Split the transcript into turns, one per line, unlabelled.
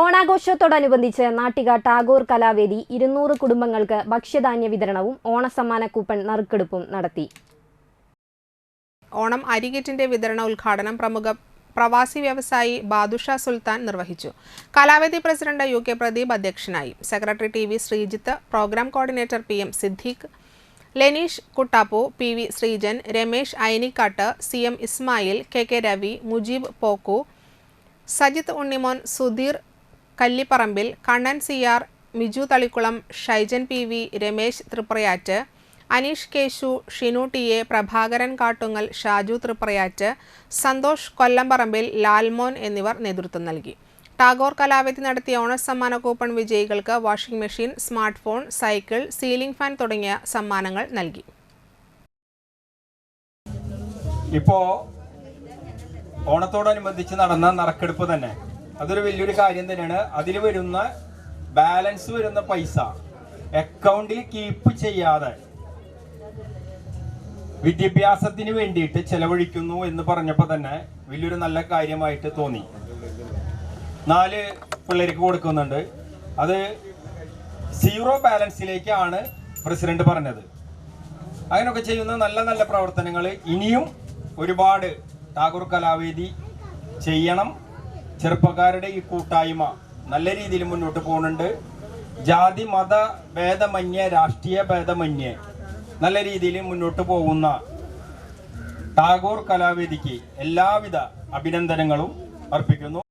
ഓണാഘോഷത്തോടനുബന്ധിച്ച് നാട്ടിക ടാഗോർ കലാവേദി 200 കുടുംബങ്ങൾക്ക് ഭക്ഷ്യധാന്യ വിതരണവും ഓണസമ്മാന കൂപ്പൺ നറുക്കെടുപ്പും നടത്തി.
ഓണം അരികിറ്റിന്റെ വിതരണ ഉദ്ഘാടനം പ്രമുഖ പ്രവാസി വ്യവസായി ബാദുഷ സുൽത്താൻ നിർവഹിച്ചു. കലാവേദി പ്രസിഡന്റ് UK പ്രദീപ് അധ്യക്ഷനായി. Secretary TV Sreejith, programme coordinator PM Siddique, Leneesh Kuttappu, PV Sreejan, Ramesh Ainikkatt, CM Ismail, KK Ravi, Mujeeb Pokku, Sajith Unnimon, Sudheer Kallipparambil, Kannan CR, Miju Thalikulam, Shaijan PV, Ramesh Thriprayatt, Aneesh Keshu, Shinu TA, Prabhakaran Kattungal, Shaju Thriprayatt, Santhosh Kollamparambil, Lalmon എന്നിവർ നേതൃത്വം നൽകി. ടാഗോർ കലാവേദി നടത്തിയ ഓണസമ്മാന കൂപ്പൺ വിജയികൾക്ക് washing machine, smart phone, cycle, ceiling fan തുടങ്ങിയ സമ്മാനങ്ങൾ നൽകി.
ഇപ്പോൾ ഓണത്തോടനുബന്ധിച്ച് നടന്ന നറുക്കെടുപ്പ് തന്നെ അതൊരു വലിയൊരു കാര്യം തന്നെയാണ്. അതിൽ വരുന്ന ബാലൻസ് വരുന്ന പൈസ അക്കൗണ്ടിൽ കീപ്പ് ചെയ്യാതെ വിദ്യാഭ്യാസത്തിന് വേണ്ടിയിട്ട് ചെലവഴിക്കുന്നു എന്ന് പറഞ്ഞപ്പോൾ തന്നെ വലിയൊരു നല്ല കാര്യമായിട്ട് തോന്നി. 4 പിള്ളേർക്ക് കൊടുക്കുന്നുണ്ട്. അത് 0 ബാലൻസിലേക്കാണ് പ്രസിഡന്റ് പറഞ്ഞത്. അങ്ങനെയൊക്കെ ചെയ്യുന്ന നല്ല നല്ല പ്രവർത്തനങ്ങൾ ഇനിയും ഒരുപാട് ടാഗോർ കലാവേദി ചെയ്യണം. ചെറുപ്പക്കാരുടെ ഈ കൂട്ടായ്മ നല്ല രീതിയിൽ മുന്നോട്ട് പോകുന്നുണ്ട്. ജാതി മത ഭേദമന്യേ, രാഷ്ട്രീയ ഭേദമന്യേ നല്ല രീതിയിൽ മുന്നോട്ട് പോകുന്ന ടാഗോർ കലാവേദിക്ക് എല്ലാവിധ അഭിനന്ദനങ്ങളും അർപ്പിക്കുന്നു.